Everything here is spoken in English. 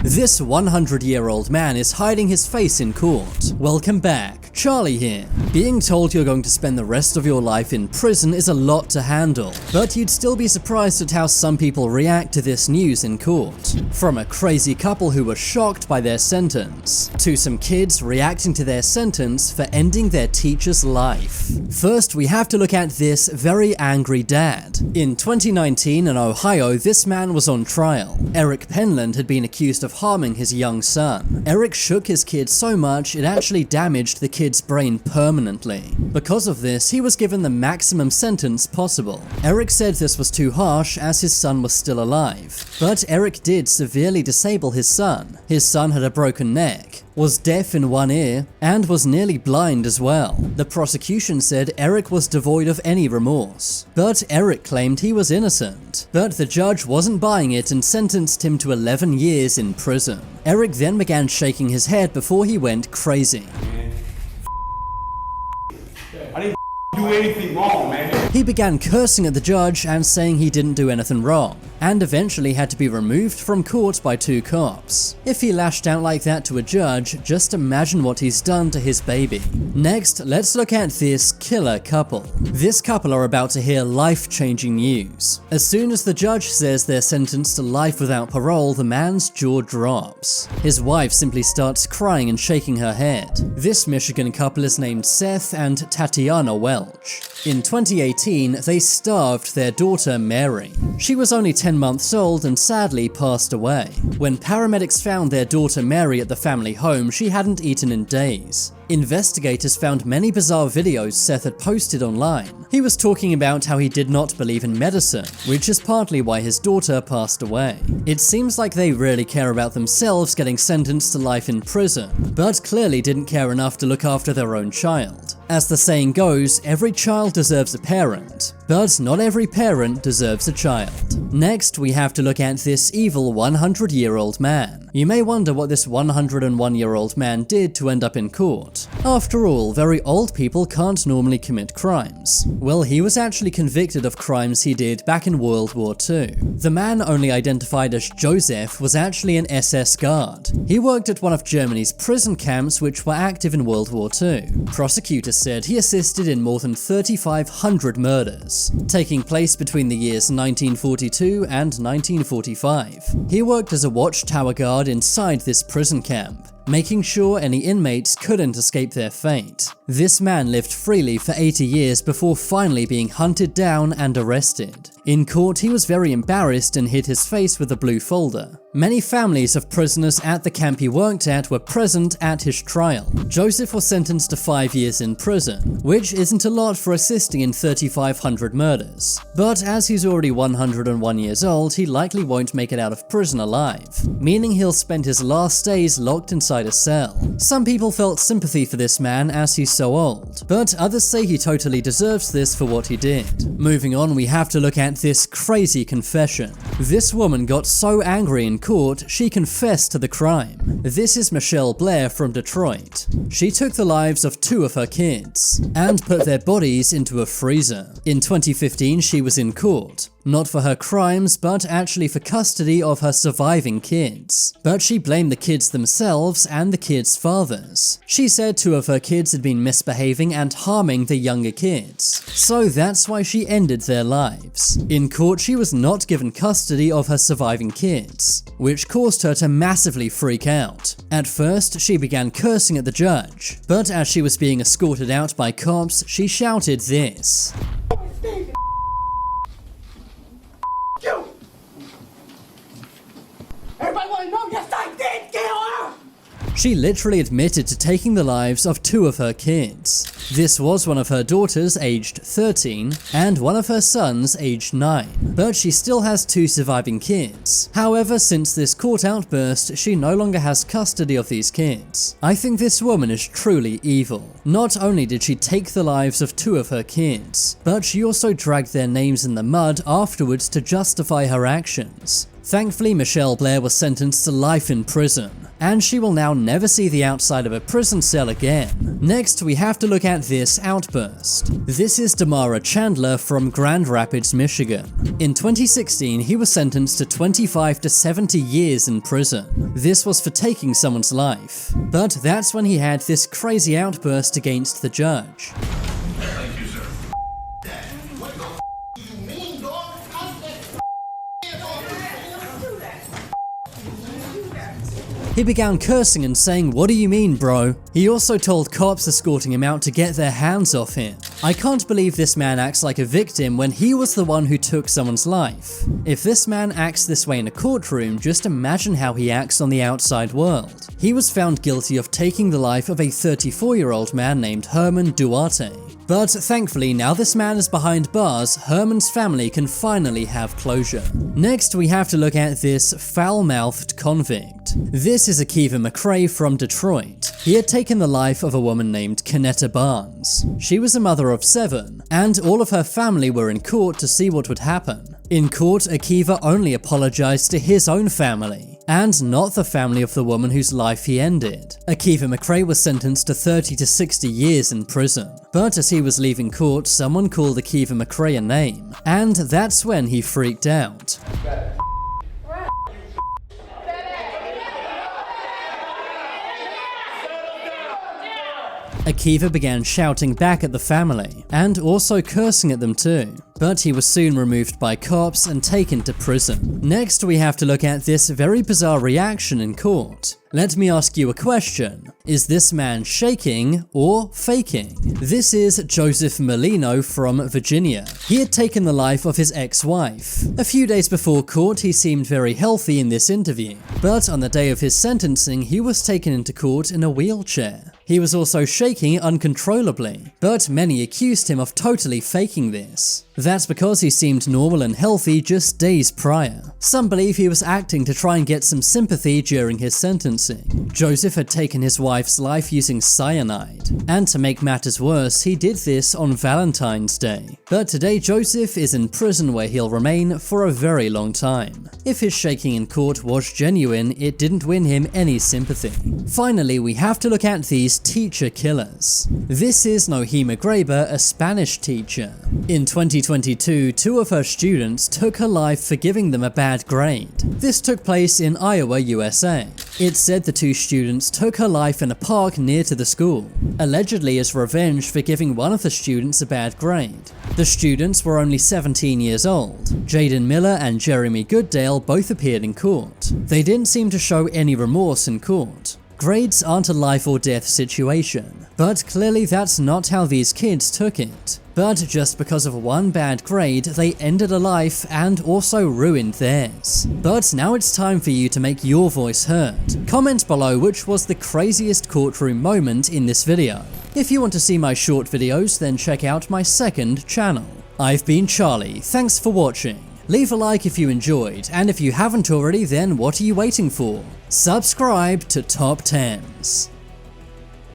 This 100-year-old man is hiding his face in court. Welcome back, Charlie here. Being told you're going to spend the rest of your life in prison is a lot to handle, but you'd still be surprised at how some people react to this news in court. From a crazy couple who were shocked by their sentence, to some kids reacting to their sentence for ending their teacher's life. First, we have to look at this very angry dad. In 2019 in Ohio, this man was on trial. Eric Penland had been accused of harming his young son. Eric shook his kid so much it actually damaged the kid's brain permanently. Because of this, he was given the maximum sentence possible. Eric said this was too harsh as his son was still alive. But Eric did severely disable his son. His son had a broken neck, was deaf in one ear, and was nearly blind as well. The prosecution said Eric was devoid of any remorse, but Eric claimed he was innocent. But the judge wasn't buying it and sentenced him to 11 years in prison. Eric then began shaking his head before he went crazy. I didn't do anything wrong, man. He began cursing at the judge and saying he didn't do anything wrong, and eventually had to be removed from court by 2 cops. If he lashed out like that to a judge, just imagine what he's done to his baby. Next, let's look at this killer couple. This couple are about to hear life-changing news. As soon as the judge says they're sentenced to life without parole, the man's jaw drops. His wife simply starts crying and shaking her head. This Michigan couple is named Seth and Tatiana Welch. In 2018, they starved their daughter Mary. She was only 10 months old and sadly passed away. When paramedics found their daughter Mary at the family home, she hadn't eaten in days. Investigators found many bizarre videos Seth had posted online. He was talking about how he did not believe in medicine, which is partly why his daughter passed away. It seems like they really care about themselves getting sentenced to life in prison, but clearly didn't care enough to look after their own child. As the saying goes, every child deserves a parent, but not every parent deserves a child. Next, we have to look at this evil 100-year-old man. You may wonder what this 101-year-old man did to end up in court. After all, very old people can't normally commit crimes. Well, he was actually convicted of crimes he did back in World War II. The man, only identified as Joseph, was actually an SS guard. He worked at one of Germany's prison camps which were active in World War II. Prosecutors said he assisted in more than 3,500 murders, taking place between the years 1942 and 1945. He worked as a watchtower guard inside this prison camp, making sure any inmates couldn't escape their fate. This man lived freely for 80 years before finally being hunted down and arrested. In court, he was very embarrassed and hid his face with a blue folder. Many families of prisoners at the camp he worked at were present at his trial. Joseph was sentenced to 5 years in prison, which isn't a lot for assisting in 3,500 murders. But as he's already 101 years old, he likely won't make it out of prison alive, meaning he'll spend his last days locked inside a cell. Some people felt sympathy for this man as he's so old, but others say he totally deserves this for what he did. Moving on, we have to look at this crazy confession. This woman got so angry in court, she confessed to the crime. This is Michelle Blair from Detroit. She took the lives of 2 of her kids and put their bodies into a freezer. In 2015, she was in court, not for her crimes, but actually for custody of her surviving kids. But she blamed the kids themselves and the kids' fathers. She said 2 of her kids had been misbehaving and harming the younger kids, so that's why she ended their lives. In court, she was not given custody of her surviving kids, which caused her to massively freak out. At first, she began cursing at the judge, but as she was being escorted out by cops, she shouted this. Everybody want to know, yes, I did kill her! She literally admitted to taking the lives of 2 of her kids. This was one of her daughters aged 13 and one of her sons aged 9, but she still has 2 surviving kids. However, since this court outburst, she no longer has custody of these kids. I think this woman is truly evil. Not only did she take the lives of 2 of her kids, but she also dragged their names in the mud afterwards to justify her actions. Thankfully, Michelle Blair was sentenced to life in prison. and she will now never see the outside of a prison cell again. Next, we have to look at this outburst. This is Damara Chandler from Grand Rapids, Michigan. In 2016, he was sentenced to 25 to 70 years in prison. This was for taking someone's life. But that's when he had this crazy outburst against the judge. Thank you, sir. What the do you mean, dog? He began cursing and saying, "What do you mean, bro?" He also told cops escorting him out to get their hands off him. I can't believe this man acts like a victim when he was the one who took someone's life. If this man acts this way in a courtroom, just imagine how he acts on the outside world. He was found guilty of taking the life of a 34-year-old man named Herman Duarte. But thankfully, now this man is behind bars, Herman's family can finally have closure. Next, we have to look at this foul-mouthed convict. This is Akiva McRae from Detroit. He had taken the life of a woman named Kenetta Barnes. She was a mother of 7, and all of her family were in court to see what would happen. In court, Akiva only apologized to his own family, and not the family of the woman whose life he ended. Akiva McRae was sentenced to 30 to 60 years in prison. But as he was leaving court, someone called Akiva McRae a name, and that's when he freaked out. Akiva began shouting back at the family, and also cursing at them too. But he was soon removed by cops and taken to prison. Next, we have to look at this very bizarre reaction in court. Let me ask you a question. Is this man shaking or faking? This is Joseph Molino from Virginia. He had taken the life of his ex-wife. A few days before court, he seemed very healthy in this interview. But on the day of his sentencing, he was taken into court in a wheelchair. He was also shaking uncontrollably, but many accused him of totally faking this. That's because he seemed normal and healthy just days prior. Some believe he was acting to try and get some sympathy during his sentencing. Joseph had taken his wife's life using cyanide, and to make matters worse, he did this on Valentine's Day. But today Joseph is in prison where he'll remain for a very long time. If his shaking in court was genuine, it didn't win him any sympathy. Finally, we have to look at these teacher killers. This is Nohima Graber, a Spanish teacher. In 2022, 2 of her students took her life for giving them a bad grade. This took place in Iowa, USA. It's said the 2 students took her life in a park near to the school, allegedly as revenge for giving one of the students a bad grade. The students were only 17 years old. Jaden Miller and Jeremy Gooddale both appeared in court. They didn't seem to show any remorse in court. Grades aren't a life or death situation, but clearly that's not how these kids took it. But just because of one bad grade, they ended a life and also ruined theirs. But now it's time for you to make your voice heard. Comment below which was the craziest courtroom moment in this video. If you want to see my short videos, then check out my second channel. I've been Charlie, thanks for watching. Leave a like if you enjoyed, and if you haven't already, then what are you waiting for? Subscribe to Top 10s.